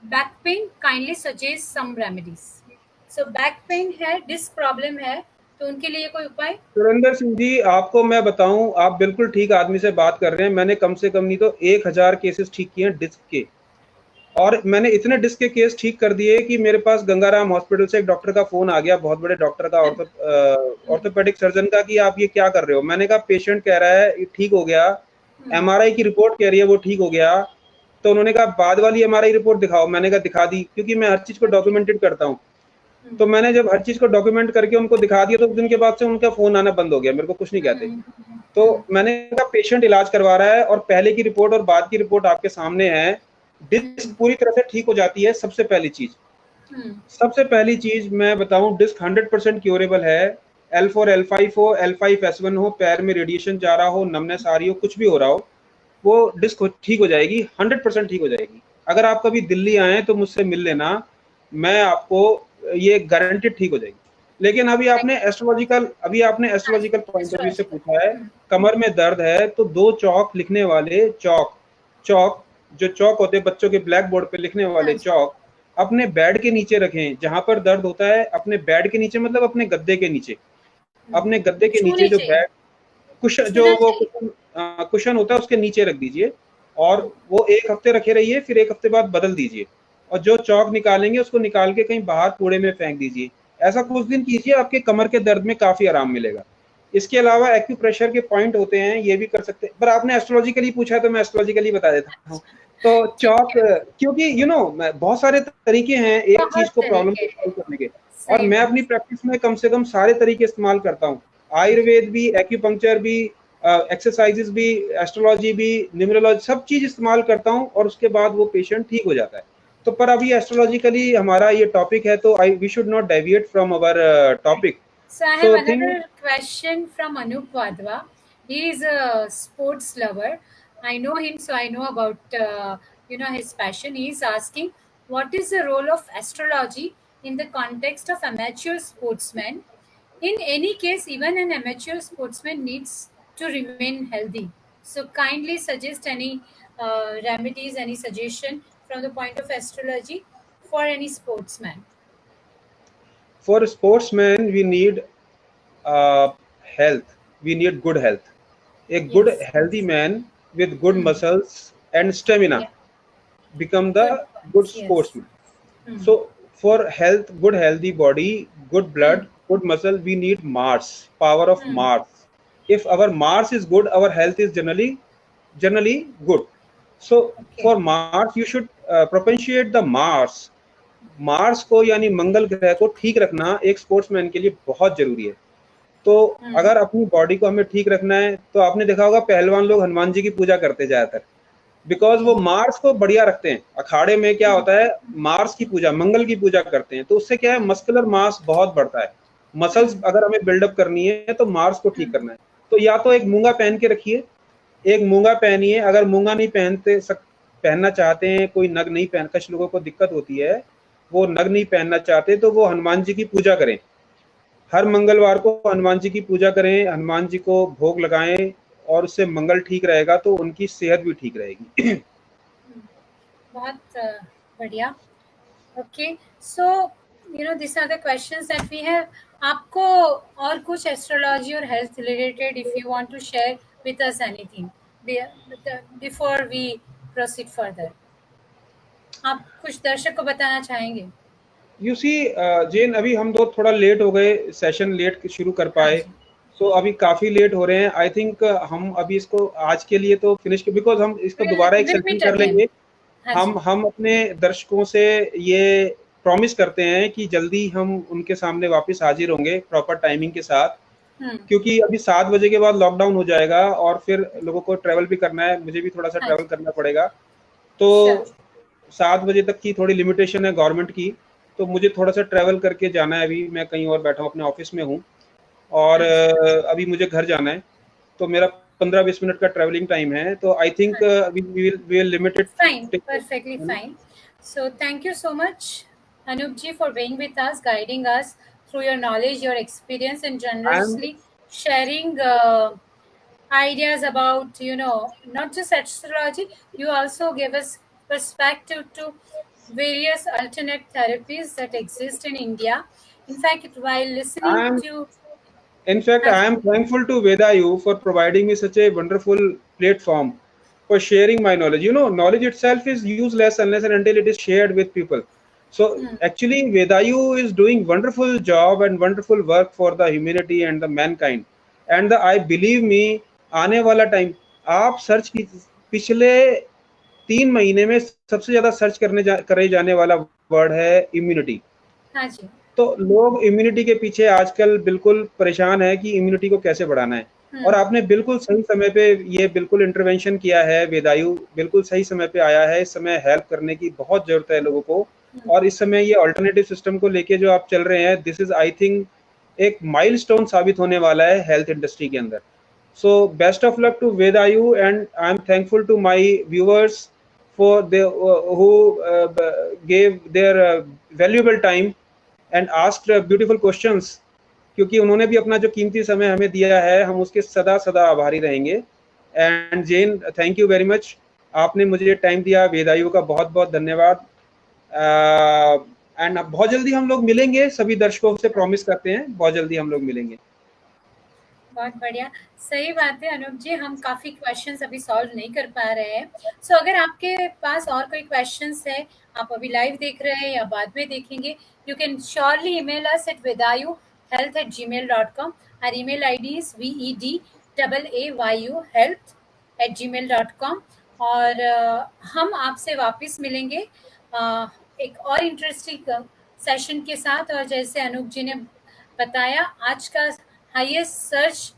back pain, kindly suggest some remedies. So back pain है, डिस्क प्रॉब्लम है, तो उनके लिए कोई उपाय? सुरेंद्र सिंह जी, आपको मैं बताऊं, आप बिल्कुल ठीक आदमी से बात कर रहे हैं। मैंने कम से कम नहीं तो 1000 केसेस ठीक किए हैं डिस्क के। और मैंने इतने डिस्क के केस ठीक कर दिए कि मेरे पास गंगाराम हॉस्पिटल से एक डॉक्टर का फोन आ गया, बहुत बड़े डॉक्टर का, ऑर्थोपेडिक सर्जन का, कि आप ये क्या कर रहे हो। मैंने कहा पेशेंट कह रहा है ये ठीक हो गया, एमआरआई की रिपोर्ट कह रही है वो ठीक हो गया। तो उन्होंने कहा बाद वाली एमआरआई रिपोर्ट दिखाओ। मैंने कहा दिखा दी, क्योंकि मैं हर चीज को डॉक्यूमेंटेड करता हूँ। तो मैंने जब हर चीज को डॉक्यूमेंट करके उनको दिखा दिया, तो उस दिन के बाद से उनका फोन आना बंद हो गया, मेरे को कुछ नहीं कहते। तो मैंने कहा पेशेंट इलाज करवा रहा है और पहले की रिपोर्ट और बाद की रिपोर्ट आपके सामने है, डिस्क पूरी तरह से ठीक हो जाती है। सबसे पहली चीज मैं बताऊं, डिस्क 100% क्योरेबल है। L4 L5 हो, L5 S1 हो, पैर में रेडिएशन जा रहा हो, नमनेस आ रही हो, कुछ भी हो रहा हो, वो डिस्क ठीक हो जाएगी, 100% ठीक हो जाएगी। अगर आप कभी दिल्ली आए तो मुझसे मिल लेना, मैं आपको ये गारंटेड ठीक हो जाएगी। लेकिन अभी आपने एस्ट्रोलॉजिकल पॉइंट ऑफ व्यू से पूछा है, कमर में दर्द है, तो 2 चौक लिखने वाले चौक जो चौक होते हैं बच्चों के ब्लैक बोर्ड पे लिखने वाले चौक, अपने बेड के नीचे रखें। जहां पर दर्द होता है अपने बेड के नीचे, मतलब अपने गद्दे के नीचे, अपने गद्दे के नीचे जो बेड कुशन, जो वो कुशन होता है उसके नीचे रख दीजिए। और वो 1 हफ्ते रखे रहिए, फिर 1 हफ्ते बाद बदल दीजिए। और जो चौक निकालेंगे उसको निकाल के कहीं बाहर कूड़े में फेंक दीजिए। ऐसा कुछ दिन कीजिए, आपके कमर के दर्द में काफी आराम मिलेगा। इसके अलावा एक्यूप्रेशर के पॉइंट होते हैं, ये भी कर सकते हैं। पर आपने एस्ट्रोलॉजिकली पूछा तो मैं एस्ट्रोलॉजिकली बता देता हूँ। तो चौक, क्योंकि बहुत सारे तरीके हैं एक चीज को, प्रॉब्लम को सॉल्व करने के। और मैं अपनी प्रैक्टिस में कम से कम सारे तरीके इस्तेमाल करता हूँ, आयुर्वेद भी, एक्यूपंक्चर भी, एक्सरसाइजेस भी, एस्ट्रोलॉजी भी, न्यूमरोलॉजी, सब चीज इस्तेमाल करता हूँ, और उसके बाद वो पेशेंट ठीक हो जाता है। तो पर अभी एस्ट्रोलॉजिकली हमारा ये टॉपिक है, तो we should not deviate from our topic. So I have another question from Anup Wadhwa. He is a sports lover I know him, so I know about his passion. He is asking, what is the role of astrology in the context of amateur sportsmen? In any case, even an amateur sportsman needs to remain healthy. So kindly suggest any remedies, any suggestion from the point of astrology for any sportsman. For sportsmen, we need health. We need good health. A good Yes, healthy yes. man with good Hmm. muscles and stamina Yeah, become the good good points. Yes. sportsman. Hmm. So for health, good healthy body, good Hmm. blood, good muscle, we need Mars, power of Hmm. Mars. If our Mars is good, our health is generally good. So Okay. for Mars, you should propitiate the Mars. Mars को यानी मंगल ग्रह को ठीक रखना एक sportsman के लिए बहुत जरूरी है। तो Hmm. अगर अपनी बॉडी को हमें ठीक रखना है तो आपने देखा होगा पहलवान लोग हनुमान जी की पूजा करते ज्यादातर, बिकॉज वो Okay. मार्स को बढ़िया रखते हैं। अखाड़े में क्या Hmm. होता है, मार्स की पूजा, मंगल की पूजा करते हैं, तो उससे क्या है, मस्कुलर मास बहुत बढ़ता है। Muscles Hmm. अगर हमें बिल्डअप करनी है तो मार्स को ठीक Hmm. करना है। तो या तो एक मूंगा पहन के रखिए, एक मूंगा पहनिए। अगर मूंगा नहीं पहनना चाहते हैं, कोई नग नहीं पहन, कुछ लोगों को दिक्कत होती है, वो नग नहीं पहनना चाहते, तो वो हनुमान जी की पूजा करें। हर मंगलवार को हनुमान जी की पूजा करें, हनुमान जी को भोग लगाएं, और उससे मंगल ठीक रहेगा तो उनकी सेहत भी ठीक रहेगी। बहुत बढ़िया. Okay, so these are the questions that we have. आपको और कुछ एस्ट्रोलॉजी और health related, if you want to share with us anything before we proceed further, आप कुछ दर्शक को बताना चाहेंगे? यू सी जेन, अभी हम दो थोड़ा लेट हो गए, सेशन लेट शुरू कर हाँ पाए, जी. सो अभी काफी लेट हो रहे हैं। आई थिंक हम अभी इसको आज के लिए तो फिनिश, बिकॉज हम इसको विल दोबारा एक विल सेशन मीट कर अगेन. लेंगे। हाँ जी. हम अपने दर्शकों से ये प्रॉमिस करते हैं कि जल्दी हम उनके सामने वापस हाजिर होंगे प्रॉपर टाइमिंग के साथ, हम्म. क्योंकि अभी 7 बजे के बाद लॉकडाउन हो जाएगा और फिर लोगों को ट्रैवल भी करना है, मुझे भी थोड़ा सा हाँ ट्रैवल जी. करना पड़ेगा। तो श्योर. 7 बजे तक की थोड़ी लिमिटेशन है गवर्नमेंट की, तो मुझे थोड़ा सा ट्रैवल करके जाना है। अभी मैं कहीं और बैठा हूँ, अपने ऑफिस में हूँ, और हाँ जी. अभी मुझे घर जाना है, तो मेरा 15-20 मिनट का ट्रैवलिंग टाइम है। तो आई थिंक हाँ जी. We will limit Fine, it. perfectly fine. So, thank you so much, Anup ji, for being with us, guiding us through your knowledge, your experience, and I am generously sharing ideas about, not just astrology, you also gave us perspective to various alternate therapies that exist in India. In fact, while I listening am to, In fact, I Haji, am thankful to Vedayu for providing me such a wonderful platform for sharing my knowledge. You know, knowledge itself is useless unless and until it is shared with people. So hmm, actually, Vedayu is doing wonderful job and wonderful work for the humanity and the mankind. And I believe me, आने वाला time, आप search की, पिछले 3 महीने में सबसे ज्यादा search करे जाने वाला वर्ड है इम्यूनिटी। Haji, तो लोग इम्यूनिटी के पीछे आजकल बिल्कुल परेशान है कि इम्यूनिटी को कैसे बढ़ाना है। और hmm, आपने बिल्कुल सही समय पे ये बिल्कुल इंटरवेंशन किया है, वेदायु बिल्कुल सही समय पे आया है। इस समय हेल्प करने की बहुत जरूरत है लोगों को, hmm, और इस समय ये अल्टरनेटिव सिस्टम को लेके जो आप चल रहे हैं, दिस इज आई थिंक एक माइलस्टोन साबित होने वाला है हेल्थ इंडस्ट्री के अंदर। So best of luck to Vedayu, and I'm thankful to my viewers for the who gave their valuable time and asked beautiful questions, क्योंकि उन्होंने भी अपना जो कीमती समय हमें दिया है, हम उसके सदा सदा आभारी रहेंगे। And Jane, thank you very much, आपने मुझे टाइम दिया। वेदायु का बहुत बहुत धन्यवाद। एंड बहुत जल्दी हम लोग मिलेंगे, सभी दर्शकों से प्रॉमिस करते हैं, बहुत जल्दी हम लोग मिलेंगे। बहुत बढ़िया. सही बात है अनूप जी, हम काफ़ी क्वेश्चंस अभी सॉल्व नहीं कर पा रहे हैं. सो अगर आपके पास और कोई क्वेश्चंस है, आप अभी लाइव देख रहे हैं या बाद में देखेंगे, you can surely email us at vedayuhealth@gmail.com. Our email ID is vedayuhealth@gmail.com. और हम आपसे वापस मिलेंगे एक और इंटरेस्टिंग सेशन के साथ. और जैसे अनूप जी ने बताया, आज का highest search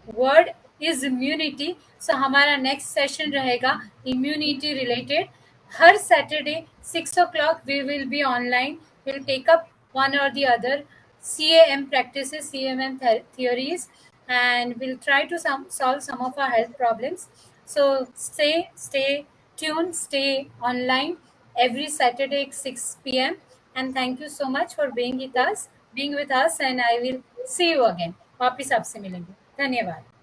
word is immunity. So हमारा नेक्स्ट सेशन रहेगा इम्यूनिटी रिलेटेड. हर Saturday 6 o'clock we will be online. We'll take up one or the other CAM practices, CMM theories, and we'll try to solve some of our health problems. So stay tuned, stay online every Saturday 6 p.m. And thank you so much for being with us, and I will see you again. वापिस आपसे मिलेंगे. धन्यवाद.